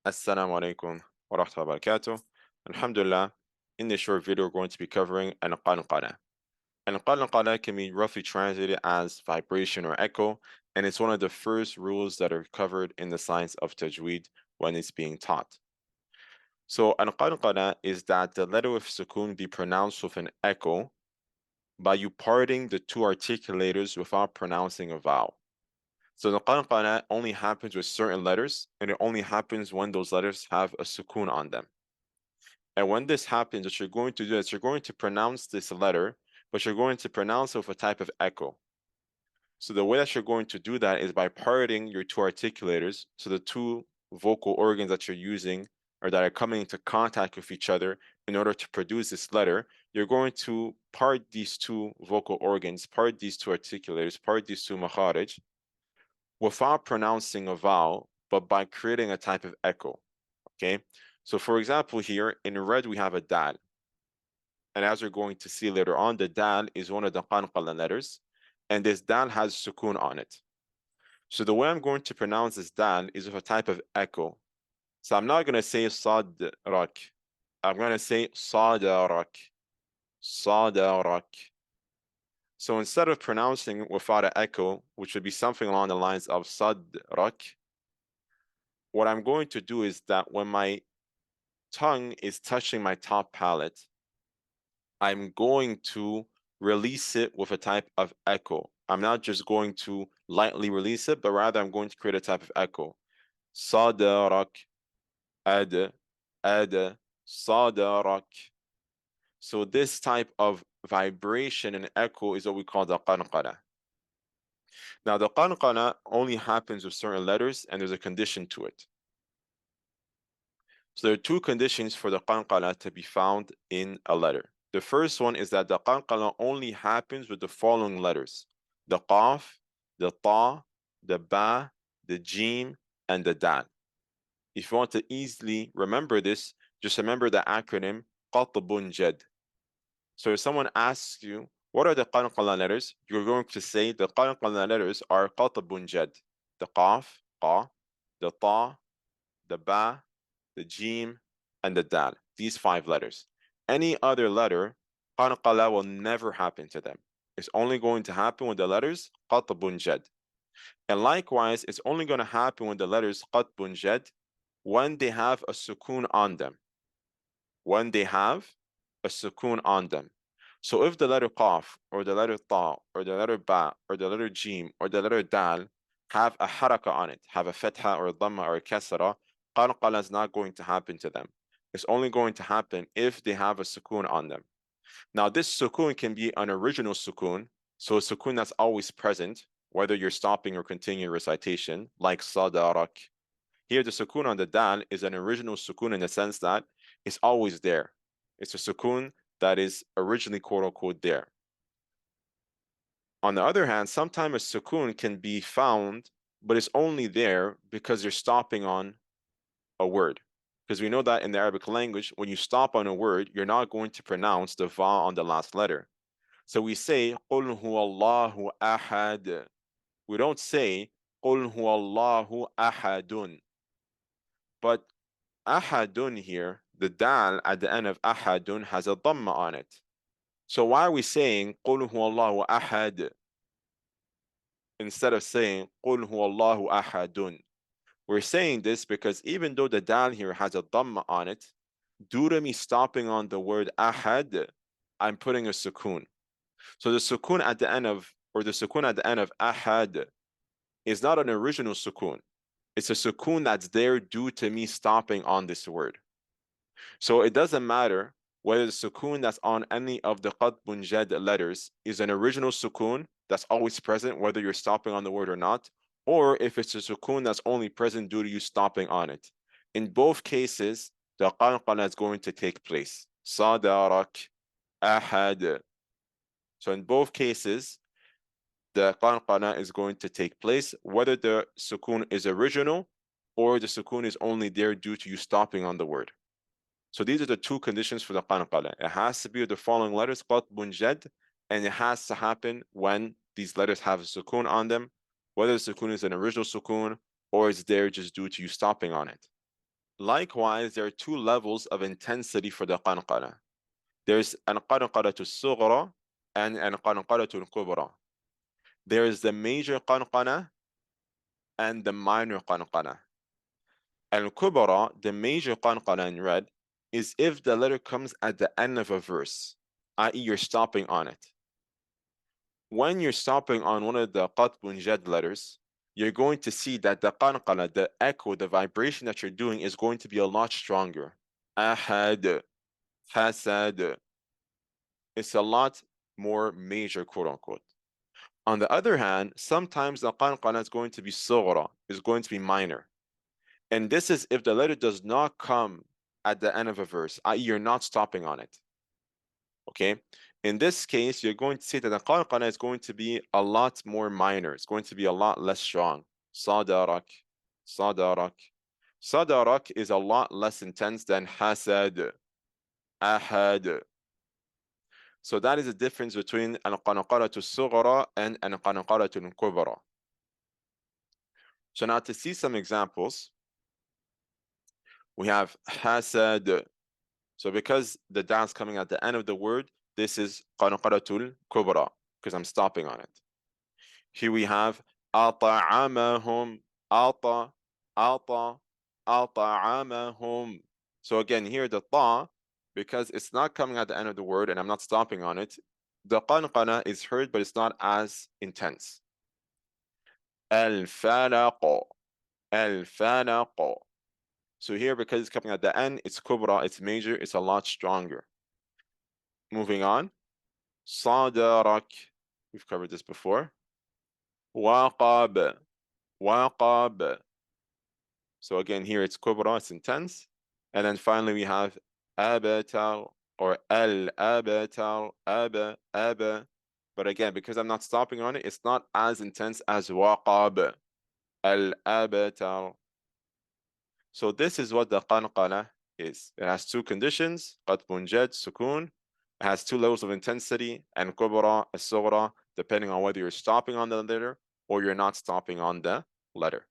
Assalamu alaikum wa rahmatullahi wa barakatuh. Alhamdulillah, in this short video, we're going to be covering Qalqalah. Qalqalah can be roughly translated as vibration or echo, and it's one of the first rules that are covered in the science of tajweed when it's being taught. So Qalqalah is that the letter with sukoon be pronounced with an echo by you parting the two articulators without pronouncing a vowel. So the qalqala only happens with certain letters, and it only happens when those letters have a sukoon on them. And when this happens, what you're going to do is you're going to pronounce this letter, but you're going to pronounce it with a type of echo. So the way that you're going to do that is by parting your two articulators, so the two vocal organs that you're using or that are coming into contact with each other in order to produce this letter, you're going to part these two vocal organs, part these two articulators, part these two makharij, without pronouncing a vowel, but by creating a type of echo, okay? So for example, here in red, we have a dal. And as we're going to see later on, the dal is one of the qalqala letters, and this dal has sukoon on it. So the way I'm going to pronounce this dal is with a type of echo. So I'm not going to say sadrak. I'm going to say sadarak, sadarak. So instead of pronouncing without an echo, which would be something along the lines of sadrak, what I'm going to do is that when my tongue is touching my top palate, I'm going to release it with a type of echo. I'm not just going to lightly release it, but rather I'm going to create a type of echo. Sadarak, ad, sadarak. So this type of vibration and echo is what we call the qalqala. Now the qalqala only happens with certain letters, and there's a condition to it. So there are two conditions for the qalqala to be found in a letter. The first one is that the qalqala only happens with the following letters: the qaf, the ta, the ba, the jim, and the dal. If you want to easily remember this, just remember the acronym qatbun jad. So if someone asks you, what are the qalqala letters? You're going to say the qalqala letters are qatbun jad. The qaf, qa, the ta, the ba, the jim, and the dal. These 5 letters. Any other letter, qalqala will never happen to them. It's only going to happen with the letters qatbun jad. And likewise, it's only going to happen with the letters qatbun jad when they have a sukoon on them. When they have a sukoon on them. So if the letter qaf, or the letter ta, or the letter ba, or the letter jim, or the letter dal have a haraka on it, have a fatha or a dhamma or a kasra, qalqala is not going to happen to them. It's only going to happen if they have a sukoon on them. Now this sukoon can be an original sukoon, so a sukoon that's always present, whether you're stopping or continuing recitation, like sadarak. Here the sukoon on the dal is an original sukoon in the sense that it's always there. It's a sukoon that is originally quote-unquote there. On the other hand, sometimes a sukoon can be found, but it's only there because you're stopping on a word. Because we know that in the Arabic language, when you stop on a word, you're not going to pronounce the va on the last letter. So we say, قُلْ هُوَ اللَّهُ أَحَدٌ. We don't say, قُلْ هُوَ اللَّهُ أَحَدٌ. But ahadun here, the dal at the end of ahadun has a dhamma on it. So why are we saying قُلْ هُوَ اللَّهُ أَحَدٌ instead of saying قُلْ هُوَ اللَّهُ أَحَدٌ? We're saying this because even though the dal here has a dhamma on it, due to me stopping on the word ahad, I'm putting a sukoon. So the sukoon at the end of, or the sukoon at the end of ahad is not an original sukoon. It's a sukoon that's there due to me stopping on this word. So it doesn't matter whether the sukoon that's on any of the qatbun jad letters is an original sukoon that's always present, whether you're stopping on the word or not, or if it's a sukoon that's only present due to you stopping on it. In both cases, the qalqala is going to take place. Sadarak, ahad. So in both cases, the qalqala is going to take place, whether the sukoon is original or the sukoon is only there due to you stopping on the word. So these are the two conditions for the qalqala. It has to be with the following letters, qatbun jad, and it has to happen when these letters have a sukoon on them, whether the sukoon is an original sukoon or it's there just due to you stopping on it. Likewise, there are two levels of intensity for the qalqalah. There's al-qalqalatu al-sughra and al-qalqalatu al-kubra. There is the major qalqalah and the minor qalqalah. Al-kubra, the major qalqalah in red, is if the letter comes at the end of a verse, i.e. you're stopping on it. When you're stopping on one of the qatb jad letters, you're going to see that the qalqalah, the echo, the vibration that you're doing is going to be a lot stronger. Ahad, hasad. It's a lot more major, quote unquote. On the other hand, sometimes the qalqalah is going to be sughra, is going to be minor. And this is if the letter does not come at the end of a verse, i.e. you're not stopping on it. Okay? In this case, you're going to see that the qalqalah is going to be a lot more minor. It's going to be a lot less strong. Sadarak, sadarak. Sadarak is a lot less intense than hasad, ahad. So that is the difference between al-qalqalatu al-sughra and al-qalqalatu al-kubra. So now to see some examples, we have hasad. So because the da is coming at the end of the word, this is qalqalatul kubra, because I'm stopping on it. Here we have ata'amahum, ata'amahum. So again, here the ta, because it's not coming at the end of the word and I'm not stopping on it, the qalqala is heard, but it's not as intense. Al-falaq, al-falaq. So here, because it's coming at the end, it's kubra, it's major, it's a lot stronger. Moving on. Sadarak. We've covered this before. Waqab. Waqab. So again, here it's kubra, it's intense. And then finally we have abatar or al-abatar, aba. But again, because I'm not stopping on it, it's not as intense as waqab. Al-abatar. So this is what the qalqalah is. It has two conditions, qatbun jad, sukun. It has two levels of intensity, and kubra, as-sughra, depending on whether you're stopping on the letter or you're not stopping on the letter.